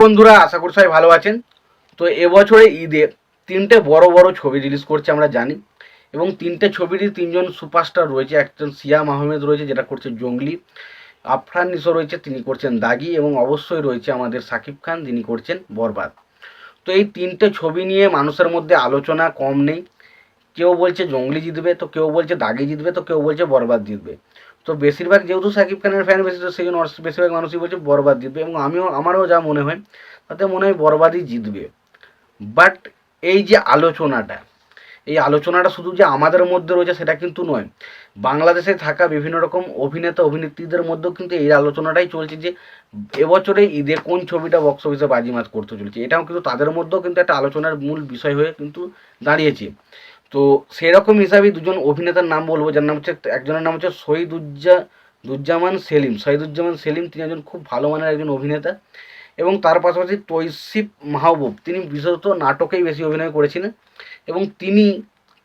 বন্ধুরা, আশা করি সবাই ভালো আছেন। তো এবছরে ঈদে তিনটে বড় বড় ছবি রিলিজ করছে আমরা জানি, এবং তিনটে ছবিরই তিনজন সুপারস্টার রয়েছে। একজন সিয়াম আহমেদ রয়েছে, যেটা করছে জঙ্গলি। আফরান নিশো রয়েছে, তিনি করছেন দাগি, এবং অবশ্যই রয়েছে আমাদের শাকিব খান, যিনি করছেন বরবাদ। তো এই তিনটে ছবি নিয়ে মানুষের মধ্যে আলোচনা কম নেই। কেউ বলছে জঙ্গলি জিতবে, তো কেউ বলছে দাগি জিতবে, তো কেউ বলছে বরবাদ জিতবে। তো বেশিরভাগ যেহেতু শাকিব খানের ফ্যান বেশি, তো সেই জন্য বেশিরভাগ মানুষই বলছে বরবাদ জিতবে, এবং আমারও যা মনে হয় তাতে মনে হয় বরবাদই জিতবে। বাট এই যে আলোচনাটা, এই আলোচনাটা শুধু যে আমাদের মধ্যে রয়েছে সেটা কিন্তু নয়, বাংলাদেশে থাকা বিভিন্ন রকম অভিনেতা অভিনেত্রীদের মধ্যেও কিন্তু এই আলোচনাটাই চলছে যে এবছরে ঈদে কোন ছবিটা বক্স অফিসে বাজিমাত করতে চলেছে। এটাও কিন্তু তাদের মধ্যেও কিন্তু একটা আলোচনার মূল বিষয় হয়ে কিন্তু দাঁড়িয়েছে। তো সেরকম হিসাবেই দুজন অভিনেতার নাম বলবো, যার নাম হচ্ছে, একজনের নাম হচ্ছে দুজ্জামান সেলিম। শহীদুজ্জামান সেলিম, তিনি একজন খুব ভালো মানের একজন অভিনেতা, এবং তার পাশাপাশি তৌসিফ মাহবুব, তিনি বিশেষত নাটকেই বেশি অভিনয় করেছিলেন। এবং তিনি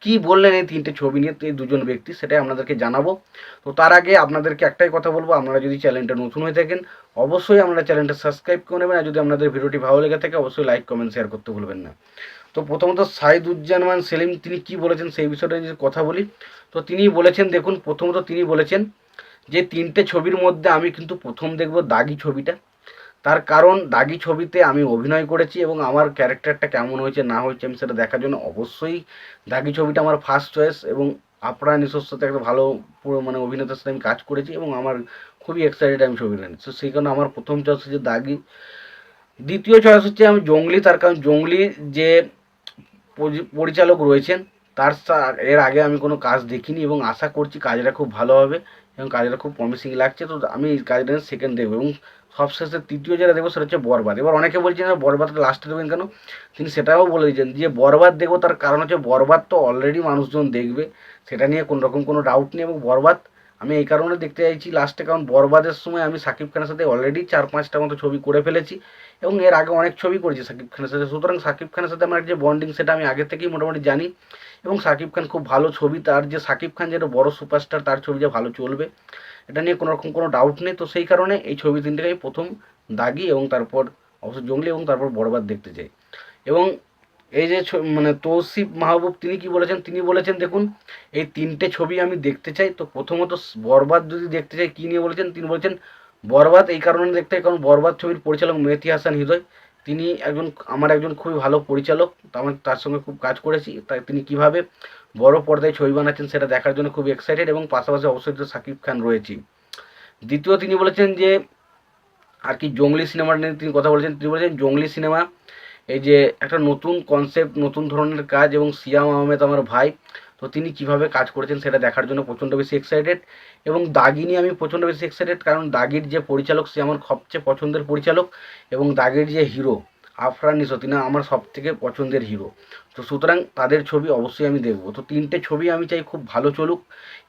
কি বললেন এই তিনটে ছবি নিয়ে, এই দুজন ব্যক্তি, সেটাই আপনাদেরকে জানাবো। তো তার আগে আপনাদেরকে একটাই কথা বলবো, আপনারা যদি চ্যানেলটা নতুন হয়ে থাকেন অবশ্যই আপনারা চ্যানেলটা সাবস্ক্রাইব করে নেবেন, আর যদি আপনাদের ভিডিওটি ভালো লেগে থাকে অবশ্যই লাইক কমেন্ট শেয়ার করতে ভুলবেন না। তো প্রথমত শহীদুজ্জামান সেলিম তিনি কি বলেছেন সেই বিষয়টা যদি কথা বলি, তো তিনি বলেছেন, দেখুন, প্রথমত তিনি বলেছেন যে তিনটে ছবির মধ্যে আমি কিন্তু প্রথম দেখব দাগি ছবিটা। তার কারণ দাগি ছবিতে আমি অভিনয় করেছি, এবং আমার ক্যারেক্টারটা কেমন হয়েছে না হয়েছে আমি সেটা দেখার জন্য অবশ্যই দাগি ছবিটা আমার ফার্স্ট চয়েস। এবং আফরান নিশোর সাথে একটা ভালো মানে অভিনেতার সাথে আমি কাজ করেছি, এবং আমার খুবই এক্সাইটেড আমি ছবিটা নিয়ে। তো সেই কারণে আমার প্রথম চয়েস হচ্ছে দাগি। দ্বিতীয় চয়েস হচ্ছে আমি জঙ্গলি, তার কারণ জঙ্গলি যে পরিচালক রয়েছেন তার এর আগে আমি কোনো কাজ দেখিনি, এবং আশা করছি কাজটা খুব ভালো হবে, এবং কাজটা খুব প্রমিসিং লাগছে। তো আমি এই কাজটা সেকেন্ড দেখবো, এবং সবশেষে তৃতীয় যেটা দেখবো সেটা হচ্ছে বরবাদ। এবার অনেকে বলছেন বরবাদটা লাস্টে দেবেন কেন, তিনি সেটাও বলে দিয়েছেন যে বরবাদ দেখবো, তার কারণ হচ্ছে বরবাদ তো অলরেডি মানুষজন দেখবে, সেটা নিয়ে কোনো রকম কোনো ডাউট নেই। এবং বরবাদ আমি এই কারণে দেখতে চাইছি লাস্টে, কারণ বরবাদের সময় আমি শাকিব খানের সাথে অলরেডি 4-5টা মতো ছবি করে ফেলেছি, এবং এর আগে অনেক ছবি করেছি শাকিব খানের সাথে। সুতরাং শাকিব খানের সাথে আমার যে বন্ডিং সেটা আমি আগে থেকেই মোটামুটি জানি, এবং শাকিব খান খুব ভালো ছবি, তার যে শাকিব খান যেটা বড় সুপারস্টার, তার ছবি যে ভালো চলবে এটা নিয়ে কোনো রকম কোনো ডাউট নেই। তো সেই কারণে এই ছবি তিনটাকে আমি প্রথম দাগি, এবং তারপর অবশ্যই জঙ্গলি, এবং তারপর বরবাদ দেখতে চাই। এবং এই যে মানে তৌসিফ মাহবুব তিনি কি বলেছেন, তিনি বলেছেন, দেখুন, এই তিনটে ছবি আমি দেখতে চাই। তো প্রথমত বরবাদ যদি দেখতে চাই, কী নিয়ে বলেছেন, তিনি বলেছেন বরবাদ এই কারণে দেখতে চাই, কারণ বরবাদ ছবির পরিচালক মেহেদী হাসান হৃদয়, তিনি আমার একজন খুবই ভালো পরিচালক, তো আমি তার সঙ্গে খুব কাজ করেছি, তাই তিনি কীভাবে বড় পর্দায় ছবি বানাচ্ছেন সেটা দেখার জন্য খুব এক্সাইটেড, এবং পাশাপাশি অবশ্যই তো শাকিব খান রয়েছে। দ্বিতীয় তিনি বলেছেন যে আর কি জঙ্গলি সিনেমাটা নিয়ে তিনি কথা বলেছেন, তিনি বলেছেন জঙ্গলি সিনেমা এই যে একটা নতুন কনসেপ্ট, নতুন ধরনের কাজ, এবং সিয়াম আহমেদ আমার ভাই, তো তিনি কিভাবে কাজ করেছেন সেটা দেখার জন্য প্রচণ্ড বেশি এক্সাইটেড। এবং দাগি নিয়ে আমি প্রচণ্ড বেশি এক্সাইটেড, কারণ দাগির যে পরিচালক সে আমার সবচেয়ে পছন্দের পরিচালক, এবং দাগির যে হিরো আফরান নিশো, তিনি আমার সব থেকে পছন্দের হিরো। তো সুতরাং তাদের ছবি অবশ্যই আমি দেখব। তো তিনটে ছবি আমি চাই খুব ভালো চলুক,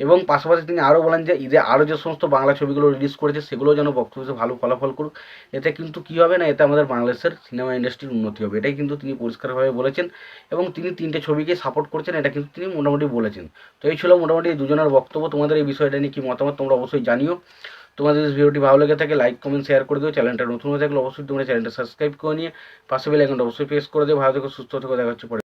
এবং পাশাপাশি তিনি আরও বলেন যে ঈদে আরও যে সমস্ত বাংলা ছবিগুলো রিলিজ করেছে সেগুলো যেন বক্স অফিসে ভালো ফলাফল করুক। এতে কিন্তু কী হবে না, এতে আমাদের বাংলাদেশের সিনেমা ইন্ডাস্ট্রির উন্নতি হবে, এটাই কিন্তু তিনি পরিষ্কারভাবে বলেছেন, এবং তিনি তিনটে ছবিকে সাপোর্ট করছেন, এটা কিন্তু তিনি মোটামুটি বলেছেন। তো এই ছিল মোটামুটি এই দুজনের বক্তব্য। তোমাদের এই বিষয়টা নিয়ে কী মতামত তোমরা অবশ্যই জানিও। তোমাদের ভিডিওটি ভালো লেগে থাকে লাইক কমেন্ট শেয়ার করে দিও, চ্যানেলটা নতুন হয়ে থাকলে অবশ্যই তোমরা চ্যানেলটা সাবস্ক্রাইব করে নিয়ে পাশে বেল আইকনটা অবশ্যই প্রেস করে দিও। ভালো থেকো, সুস্থ থেকো, দেখা হচ্ছে পরে।